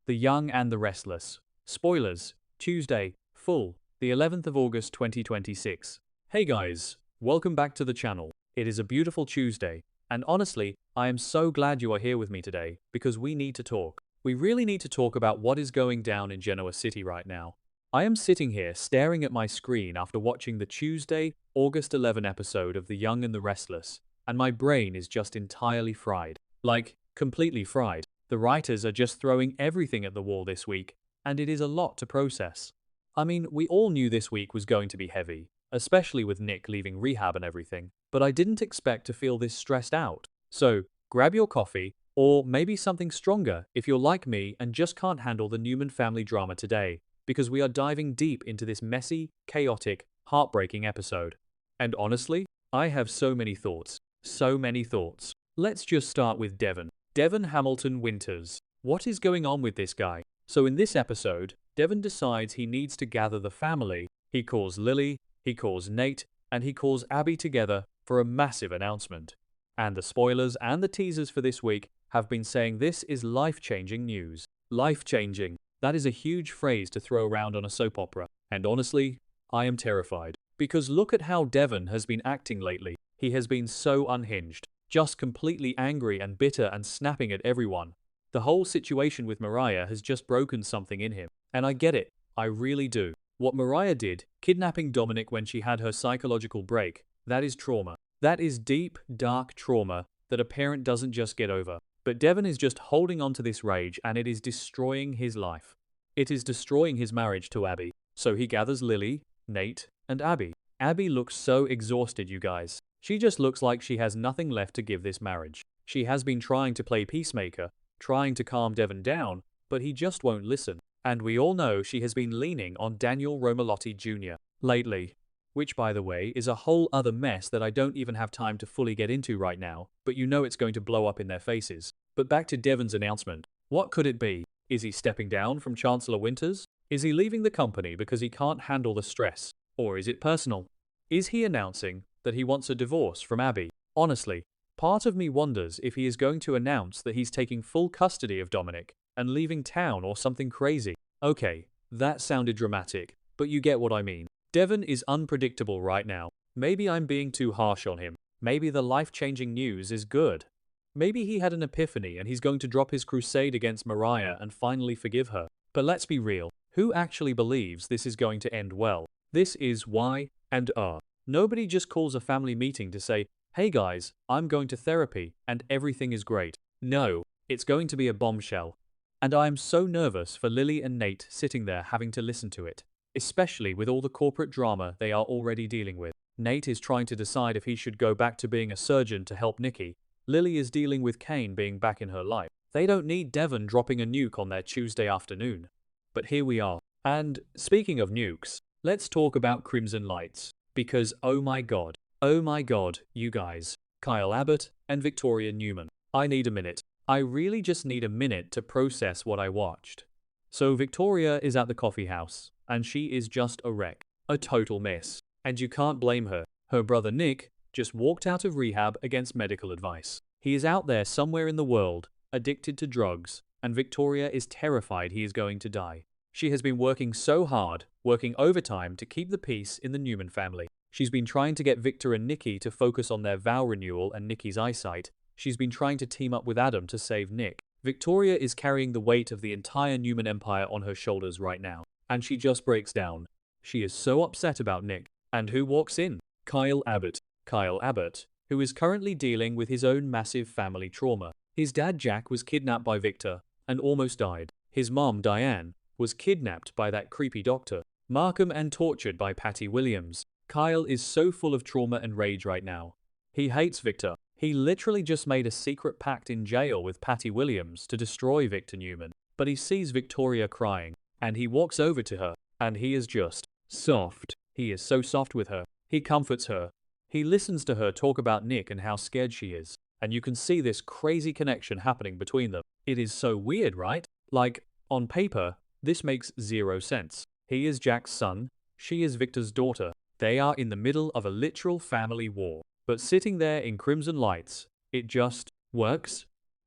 The Young and the Restless. Spoilers. Tuesday. Full. The 11th of August 2026. Hey guys, welcome back to the channel. It is a beautiful Tuesday, and honestly, I am so glad you are here with me today because we need to talk. We really need to talk about what is going down in Genoa City right now. I am sitting here staring at my screen after watching the Tuesday, August 11 episode of The Young and the Restless, and my brain is just entirely fried. Like, completely fried. The writers are just throwing everything at the wall this week, and it is a lot to process. I mean, we all knew this week was going to be heavy, especially with Nick leaving rehab and everything, but I didn't expect to feel this stressed out. So, grab your coffee, or maybe something stronger if you're like me and just can't handle the Newman family drama today, because we are diving deep into this messy, chaotic, heartbreaking episode. And honestly, I have so many thoughts. So many thoughts. Let's just start with Devon. Devon Hamilton Winters. What is going on with this guy? So in this episode, Devon decides he needs to gather the family. He calls Lily, he calls Nate, and he calls Abby together for a massive announcement. And the spoilers and the teasers for this week have been saying this is life-changing news. Life-changing. That is a huge phrase to throw around on a soap opera. And honestly, I am terrified. Because look at how Devon has been acting lately. He has been so unhinged. Just completely angry and bitter and snapping at everyone. The whole situation with Mariah has just broken something in him. And I get it. I really do. What Mariah did, kidnapping Dominic when she had her psychological break, that is trauma. That is deep, dark trauma that a parent doesn't just get over. But Devon is just holding on to this rage and it is destroying his life. It is destroying his marriage to Abby. So he gathers Lily, Nate, and Abby. Abby looks so exhausted, you guys. She just looks like she has nothing left to give this marriage. She has been trying to play peacemaker, trying to calm Devon down, but he just won't listen. And we all know she has been leaning on Daniel Romalotti Jr. lately. Which, by the way, is a whole other mess that I don't even have time to fully get into right now, but you know it's going to blow up in their faces. But back to Devon's announcement. What could it be? Is he stepping down from Chancellor Winters? Is he leaving the company because he can't handle the stress? Or is it personal? Is he announcing that he wants a divorce from Abby? Honestly, part of me wonders if he is going to announce that he's taking full custody of Dominic and leaving town or something crazy. Okay, that sounded dramatic, but you get what I mean. Devon is unpredictable right now. Maybe I'm being too harsh on him. Maybe the life-changing news is good. Maybe he had an epiphany and he's going to drop his crusade against Mariah and finally forgive her. But let's be real. Who actually believes this is going to end well? This is why and Nobody just calls a family meeting to say, hey guys, I'm going to therapy and everything is great. No, it's going to be a bombshell. And I am so nervous for Lily and Nate sitting there having to listen to it. Especially with all the corporate drama they are already dealing with. Nate is trying to decide if he should go back to being a surgeon to help Nikki. Lily is dealing with Kane being back in her life. They don't need Devon dropping a nuke on their Tuesday afternoon. But here we are. And speaking of nukes, let's talk about Crimson Lights. Because oh my god, you guys, Kyle Abbott and Victoria Newman. I need a minute. I really just need a minute to process what I watched. So Victoria is at the coffee house, and she is just a wreck. A total mess. And you can't blame her. Her brother Nick just walked out of rehab against medical advice. He is out there somewhere in the world, addicted to drugs, and Victoria is terrified he is going to die. She has been working so hard, working overtime to keep the peace in the Newman family. She's been trying to get Victor and Nikki to focus on their vow renewal and Nikki's eyesight. She's been trying to team up with Adam to save Nick. Victoria is carrying the weight of the entire Newman empire on her shoulders right now. And she just breaks down. She is so upset about Nick. And who walks in? Kyle Abbott. Kyle Abbott, who is currently dealing with his own massive family trauma. His dad Jack was kidnapped by Victor and almost died. His mom Diane was kidnapped by that creepy doctor. Markham and tortured by Patty Williams. Kyle is so full of trauma and rage right now. He hates Victor. He literally just made a secret pact in jail with Patty Williams to destroy Victor Newman. But he sees Victoria crying, and he walks over to her, and he is just soft. He is so soft with her. He comforts her. He listens to her talk about Nick and how scared she is. And you can see this crazy connection happening between them. It is so weird, right? Like, on paper, this makes zero sense. He is Jack's son, she is Victor's daughter. They are in the middle of a literal family war. But sitting there in Crimson Lights, it just works.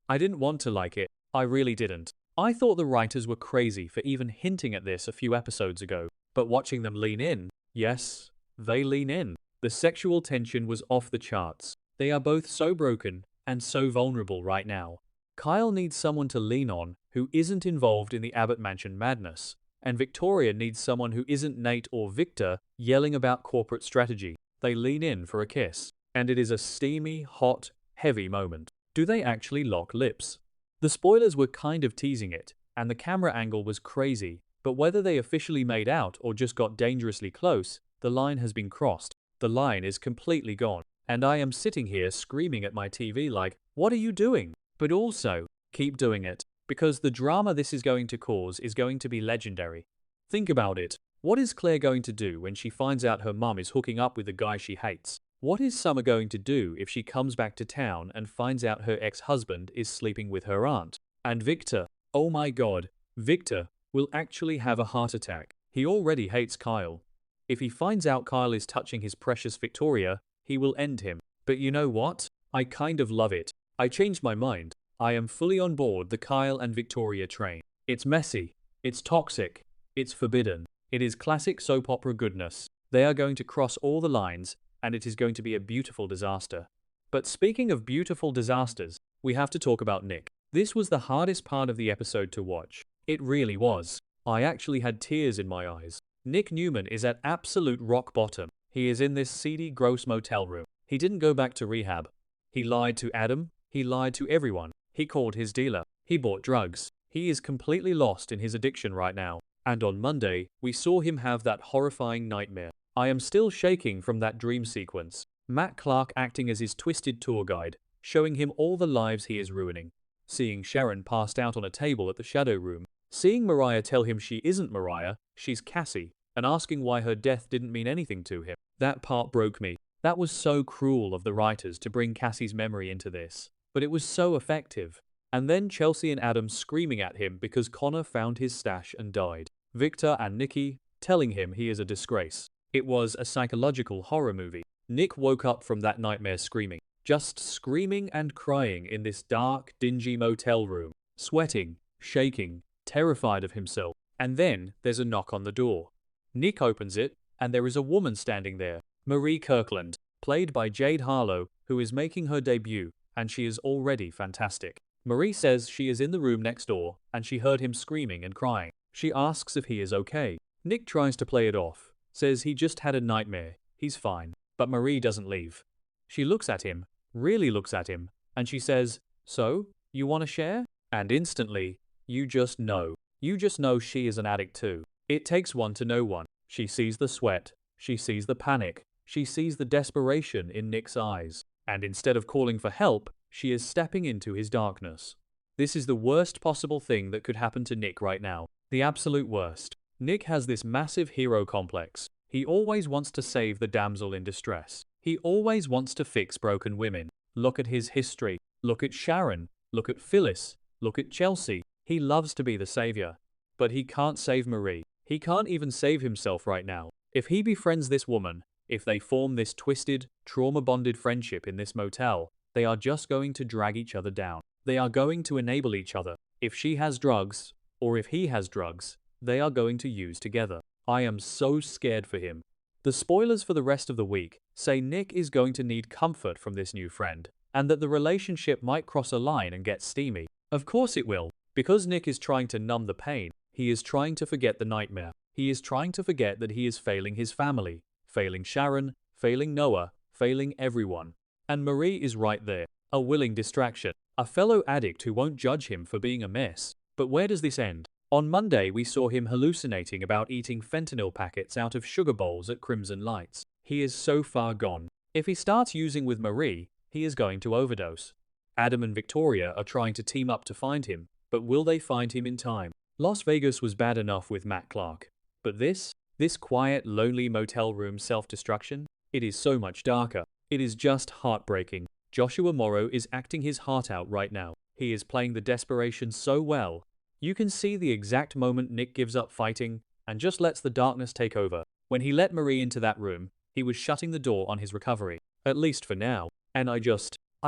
I didn't want to like it. I really didn't. I thought the writers were crazy for even hinting at this a few episodes ago, but watching them lean in, yes, they lean in. The sexual tension was off the charts. They are both so broken and so vulnerable right now. Kyle needs someone to lean on who isn't involved in the Abbott Mansion madness, and Victoria needs someone who isn't Nate or Victor yelling about corporate strategy. They lean in for a kiss, and it is a steamy, hot, heavy moment. Do they actually lock lips? The spoilers were kind of teasing it, and the camera angle was crazy, but whether they officially made out or just got dangerously close, the line has been crossed. The line is completely gone, and I am sitting here screaming at my TV like, what are you doing? But also, keep doing it, because the drama this is going to cause is going to be legendary. Think about it. What is Claire going to do when she finds out her mum is hooking up with the guy she hates? What is Summer going to do if she comes back to town and finds out her ex-husband is sleeping with her aunt? And Victor, oh my god, Victor will actually have a heart attack. He already hates Kyle. If he finds out Kyle is touching his precious Victoria, he will end him. But you know what? I kind of love it. I changed my mind. I am fully on board the Kyle and Victoria train. It's messy. It's toxic. It's forbidden. It is classic soap opera goodness. They are going to cross all the lines, and it is going to be a beautiful disaster. But speaking of beautiful disasters, we have to talk about Nick. This was the hardest part of the episode to watch. It really was. I actually had tears in my eyes. Nick Newman is at absolute rock bottom. He is in this seedy, gross motel room. He didn't go back to rehab. He lied to Adam. He lied to everyone. He called his dealer. He bought drugs. He is completely lost in his addiction right now. And on Monday, we saw him have that horrifying nightmare. I am still shaking from that dream sequence. Matt Clark acting as his twisted tour guide, showing him all the lives he is ruining. Seeing Sharon passed out on a table at the Shadow Room. Seeing Mariah tell him she isn't Mariah, she's Cassie, and asking why her death didn't mean anything to him. That part broke me. That was so cruel of the writers to bring Cassie's memory into this. But it was so effective. And then Chelsea and Adam screaming at him because Connor found his stash and died. Victor and Nikki telling him he is a disgrace. It was a psychological horror movie. Nick woke up from that nightmare screaming. Just screaming and crying in this dark, dingy motel room. Sweating, shaking, terrified of himself. And then there's a knock on the door. Nick opens it, and there is a woman standing there. Marie Kirkland, played by Jade Harlow, who is making her debut, and she is already fantastic. Marie says she is in the room next door, and she heard him screaming and crying. She asks if he is okay. Nick tries to play it off, says he just had a nightmare, he's fine. But Marie doesn't leave. She looks at him, really looks at him, and she says, "So, you want to share?" And instantly, you just know. You just know she is an addict too. It takes one to know one. She sees the sweat. She sees the panic. She sees the desperation in Nick's eyes. And instead of calling for help, she is stepping into his darkness. This is the worst possible thing that could happen to Nick right now. The absolute worst. Nick has this massive hero complex. He always wants to save the damsel in distress. He always wants to fix broken women. Look at his history. Look at Sharon. Look at Phyllis. Look at Chelsea. He loves to be the savior. But he can't save Marie. He can't even save himself right now. If he befriends this woman, if they form this twisted, trauma-bonded friendship in this motel, they are just going to drag each other down. They are going to enable each other. If she has drugs, or if he has drugs, they are going to use together. I am so scared for him. The spoilers for the rest of the week say Nick is going to need comfort from this new friend, and that the relationship might cross a line and get steamy. Of course it will, because Nick is trying to numb the pain. He is trying to forget the nightmare. He is trying to forget that he is failing his family, failing Sharon, failing Noah, failing everyone. And Marie is right there, a willing distraction, a fellow addict who won't judge him for being a mess. But where does this end? On Monday, we saw him hallucinating about eating fentanyl packets out of sugar bowls at Crimson Lights. He is so far gone. If he starts using with Marie, he is going to overdose. Adam and Victoria are trying to team up to find him, but will they find him in time? Las Vegas was bad enough with Matt Clark. But this quiet, lonely motel room self-destruction, it is so much darker. It is just heartbreaking. Joshua Morrow is acting his heart out right now. He is playing the desperation so well. You can see the exact moment Nick gives up fighting and just lets the darkness take over. When he let Marie into that room, he was shutting the door on his recovery. At least for now. And I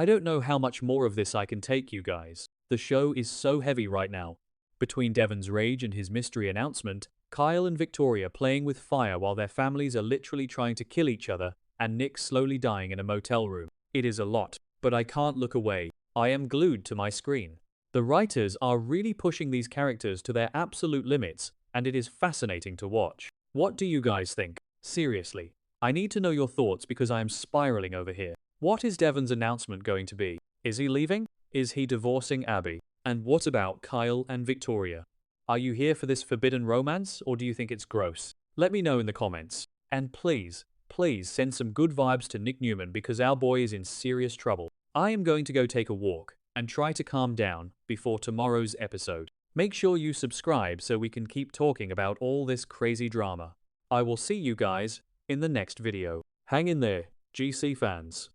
don't know how much more of this I can take, you guys. The show is so heavy right now. Between Devon's rage and his mystery announcement, Kyle and Victoria playing with fire while their families are literally trying to kill each other, and Nick slowly dying in a motel room. It is a lot, but I can't look away. I am glued to my screen. The writers are really pushing these characters to their absolute limits, and it is fascinating to watch. What do you guys think? Seriously, I need to know your thoughts because I am spiraling over here. What is Devon's announcement going to be? Is he leaving? Is he divorcing Abby? And what about Kyle and Victoria? Are you here for this forbidden romance, or do you think it's gross? Let me know in the comments. And please, please send some good vibes to Nick Newman because our boy is in serious trouble. I am going to go take a walk and try to calm down before tomorrow's episode. Make sure you subscribe so we can keep talking about all this crazy drama. I will see you guys in the next video. Hang in there, GC fans.